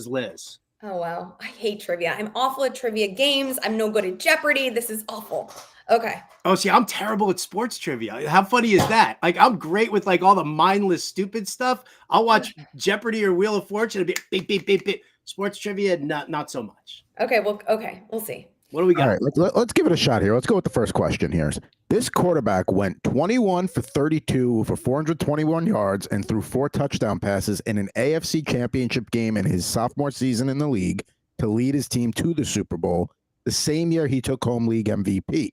Liz. Oh, wow. I hate trivia. I'm awful at trivia games. I'm no good at Jeopardy. This is awful. Okay. Oh, see, I'm terrible at sports trivia. How funny is that? Like, I'm great with like all the mindless, stupid stuff. I'll watch Jeopardy or Wheel of Fortune. It'll be beep, beep, beep, beep. Sports trivia, not so much. Okay. Well, we'll see. What do we got? All right, let's give it a shot here. Let's go with the first question here. This quarterback went 21 for 32 for 421 yards and threw 4 touchdown passes in an AFC Championship game in his sophomore season in the league to lead his team to the Super Bowl the same year he took home league MVP.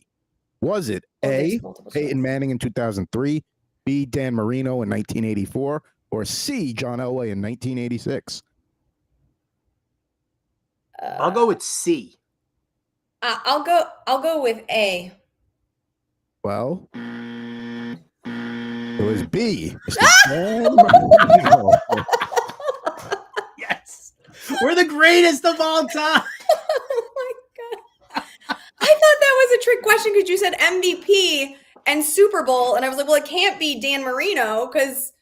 Was it A, Peyton Manning in 2003, B, Dan Marino in 1984, or C, John Elway in 1986? I'll go with C. I'll go with A. Well, It was B. Mr. Dan Marino. Yes. We're the greatest of all time. Oh my God. I thought that was a trick question because you said MVP and Super Bowl. And I was like, well, it can't be Dan Marino because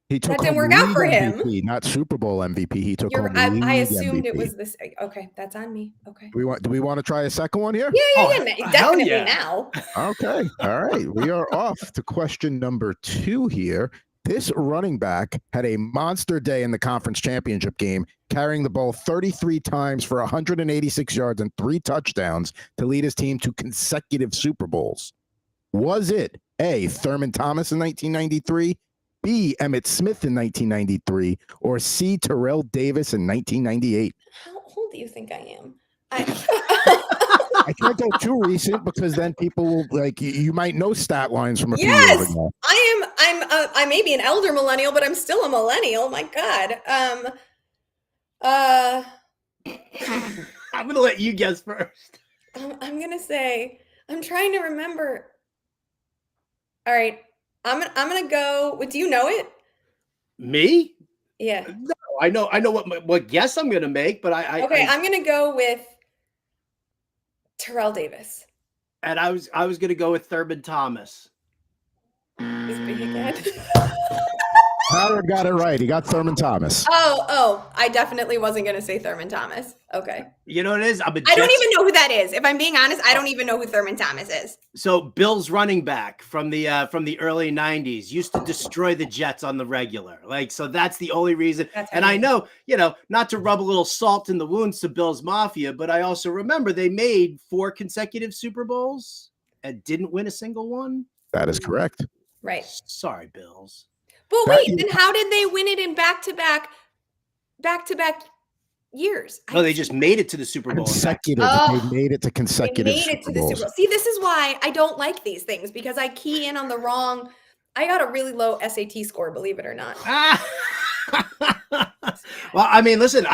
He took that didn't home work out league for MVP, him. not Super Bowl MVP. He took home I league assumed MVP. it was this. Okay, that's on me. Okay. Do we want to try a second one here? Yeah. Hell Definitely yeah. now. Okay. All right. We are off to question number 2 here. This running back had a monster day in the conference championship game, carrying the ball 33 times for 186 yards and 3 touchdowns to lead his team to consecutive Super Bowls. Was it A, Thurman Thomas in 1993, B, Emmitt Smith in 1993, or C, Terrell Davis in 1998? How old do you think I am? I can't go too recent because then people will like you might know stat lines from a few years Yes, ago. I may be an elder millennial, but I'm still a millennial. My God. I'm gonna let you guess first. I'm gonna say I'm trying to remember. All right, I'm gonna go with. Do you know it? Me? Yeah. No, I know what guess I'm gonna make, but I'm gonna go with Terrell Davis. And I was gonna go with Thurman Thomas. Is big again. Howard got it right. He got Thurman Thomas. Oh, I definitely wasn't going to say Thurman Thomas. Okay. You know what it is? I don't even know who that is. If I'm being honest, I don't even know who Thurman Thomas is. So Bill's running back from the early 90s used to destroy the Jets on the regular. Like, so that's the only reason. And I know, not to rub a little salt in the wounds to Bill's Mafia, but I also remember they made 4 consecutive Super Bowls and didn't win a single one. That is correct. Right. Sorry, Bills. But wait, then how did they win it in back-to-back years? No, they just made it to the Super Bowl. Consecutive. They made it to consecutive Super Bowls. See, this is why I don't like these things because I key in on the wrong. I got a really low SAT score, believe it or not. Well, I mean, listen,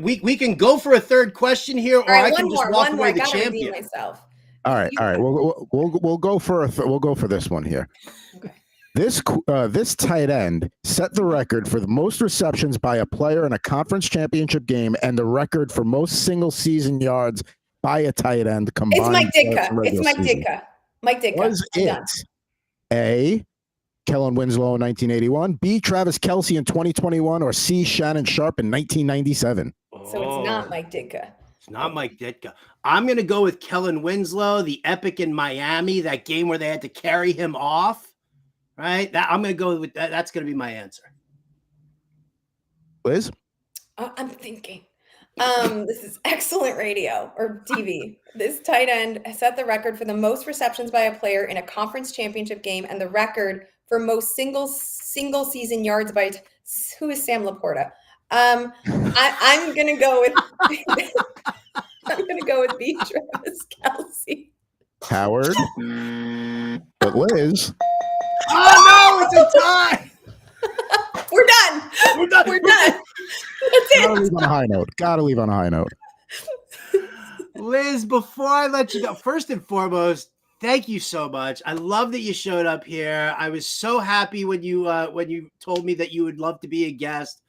we can go for a third question here, or I can just walk away the champion. All right. We'll go for this one here. Okay. This tight end set the record for the most receptions by a player in a conference championship game and the record for most single season yards by a tight end combined. It's Mike Ditka. Mike Ditka. Was it A, Kellen Winslow in 1981, B, Travis Kelce in 2021, or C, Shannon Sharp in 1997? So it's not Mike Ditka. It's not Mike Ditka. I'm going to go with Kellen Winslow, the epic in Miami, that game where they had to carry him off. Right? I'm going to go with that. That's going to be my answer. Liz? I'm thinking. This is excellent radio or TV. This tight end set the record for the most receptions by a player in a conference championship game and the record for most single season yards by who is Sam Laporta? I'm gonna go with B. Travis Kelce. Howard. But Liz. Oh no, it's a tie. We're done. That's it. Gotta leave on a high note. Liz, before I let you go, first and foremost, thank you so much. I love that you showed up here. I was so happy when you told me that you would love to be a guest.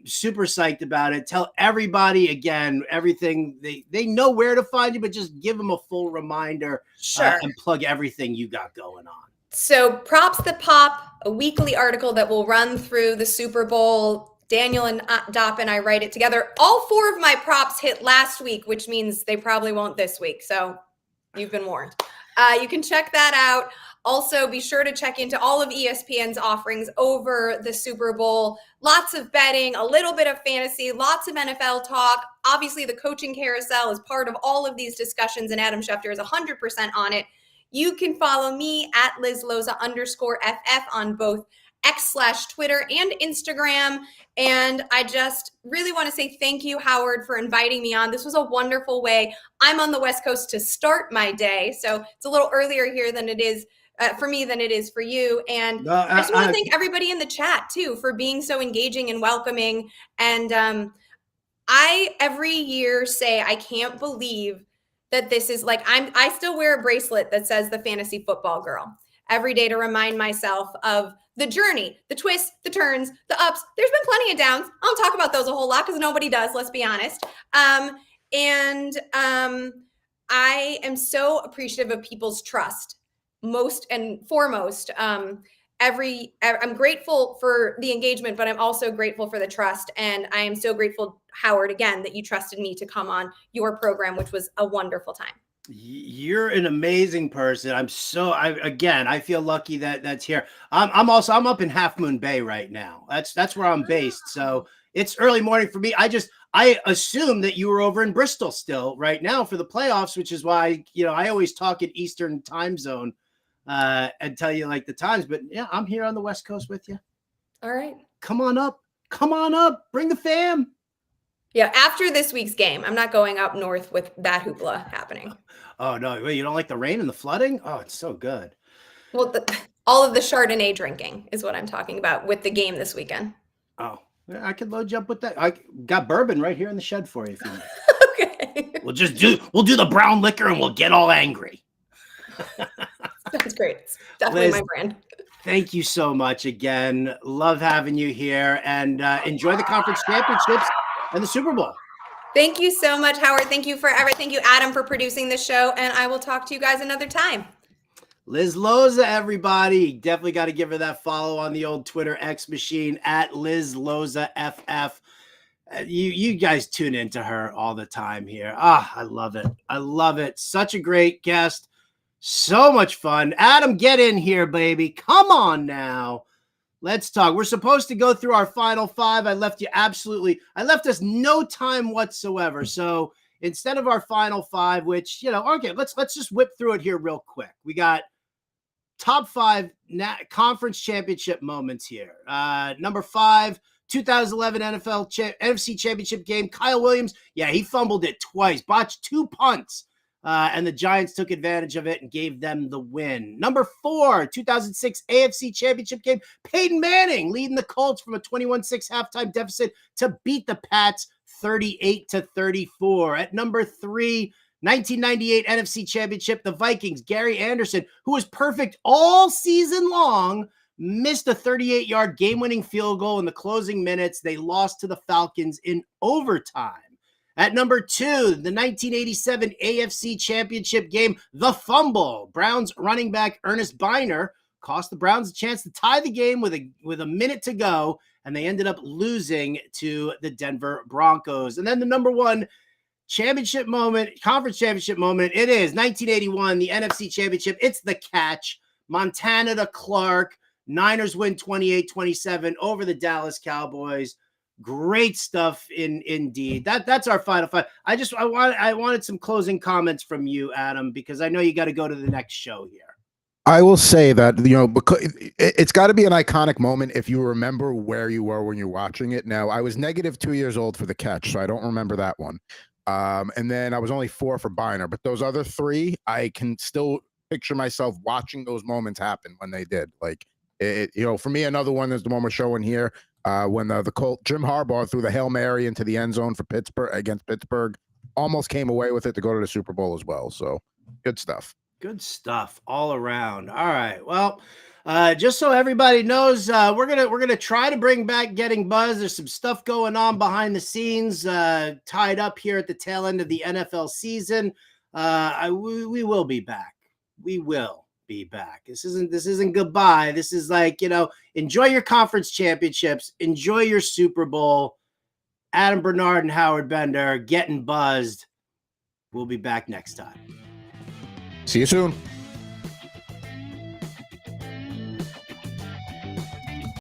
Super psyched about it. Tell everybody again everything they know where to find you, but just give them a full reminder. Sure. And plug everything you got going on. So Props That Pop, a weekly article that will run through the Super Bowl. Daniel and Dop and I write it together. All 4 of my props hit last week, which means they probably won't this week. So you've been warned. You can check that out. Also, be sure to check into all of ESPN's offerings over the Super Bowl. Lots of betting, a little bit of fantasy, lots of NFL talk. Obviously, the coaching carousel is part of all of these discussions, and Adam Schefter is 100% on it. You can follow me at LizLoza_FF on both X/Twitter and Instagram. And I just really want to say thank you, Howard, for inviting me on. This was a wonderful way. I'm on the West Coast to start my day, so it's a little earlier here than it is for me than it is for you. And I just want to thank everybody in the chat, too, for being so engaging and welcoming. And I every year say I can't believe that this is like I still wear a bracelet that says the fantasy football girl. every day to remind myself of the journey, the twists, the turns, the ups. There's been plenty of downs. I don't talk about those a whole lot because nobody does, let's be honest. I am so appreciative of people's trust, most and foremost. I'm grateful for the engagement, but I'm also grateful for the trust. And I am so grateful, Howard, again, that you trusted me to come on your program, which was a wonderful time. You're an amazing person. I feel lucky that's here. I'm up in Half Moon Bay right now. That's where I'm based. So it's early morning for me. I assume that you were over in Bristol still right now for the playoffs, which is why, I always talk in Eastern time zone and tell you like the times, but yeah, I'm here on the West Coast with you. All right. Come on up. Bring the fam. Yeah. After this week's game, I'm not going up north with that hoopla happening. Oh no. Wait, you don't like the rain and the flooding? Oh, it's so good. Well, all of the Chardonnay drinking is what I'm talking about with the game this weekend. Oh, I could load you up with that. I got bourbon right here in the shed for you if you want. Okay. We'll do the brown liquor and we'll get all angry. That's great. It's definitely Liz, my brand. Thank you so much again. Love having you here, and enjoy the conference championships and the Super Bowl. Thank you so much, Howard. Thank you forever. Thank you, Adam, for producing this show, and I will talk to you guys another time. Liz Loza, everybody. Definitely got to give her that follow on the old Twitter X machine at Liz Loza FF. You guys tune into her all the time here. I love it. I love it. Such a great guest. So much fun. Adam, get in here, baby. Come on now. Let's talk. We're supposed to go through our final five. I left us no time whatsoever. So instead of our final five, which, okay, let's just whip through it here real quick. We got top five conference championship moments here. Number 5, 2011 NFC Championship game. Kyle Williams, he fumbled it twice, botched 2 punts. And the Giants took advantage of it and gave them the win. Number 4, 2006 AFC Championship game. Peyton Manning leading the Colts from a 21-6 halftime deficit to beat the Pats 38-34. At number 3, 1998 NFC Championship, the Vikings. Gary Anderson, who was perfect all season long, missed a 38-yard game-winning field goal in the closing minutes. They lost to the Falcons in overtime. At number 2, the 1987 AFC Championship game, the fumble. Browns running back Ernest Biner cost the Browns a chance to tie the game with a minute to go, and they ended up losing to the Denver Broncos. And then the number 1 championship moment, conference championship moment, it is 1981, the NFC Championship. It's the catch. Montana to Clark. Niners win 28-27 over the Dallas Cowboys. Great stuff indeed. That's our final five. I wanted some closing comments from you, Adam, because I know you got to go to the next show here. I will say that, because it's got to be an iconic moment if you remember where you were when you're watching it. Now, I was negative 2 years old for the catch, so I don't remember that one. And then I was only 4 for Biner, but those other 3, I can still picture myself watching those moments happen when they did. Like, for me, another one is the one we're showing here. When the Colt Jim Harbaugh threw the Hail Mary into the end zone for against Pittsburgh, almost came away with it to go to the Super Bowl as well. So good stuff. Good stuff all around. All right. Well, just so everybody knows, we're gonna try to bring back Getting Buzz. There's some stuff going on behind the scenes, tied up here at the tail end of the NFL season. We will be back. We will be back. This isn't goodbye. This is like, enjoy your conference championships, enjoy your Super Bowl. Adam Bernard and Howard Bender, Getting Buzzed. We'll be back next time. See you soon.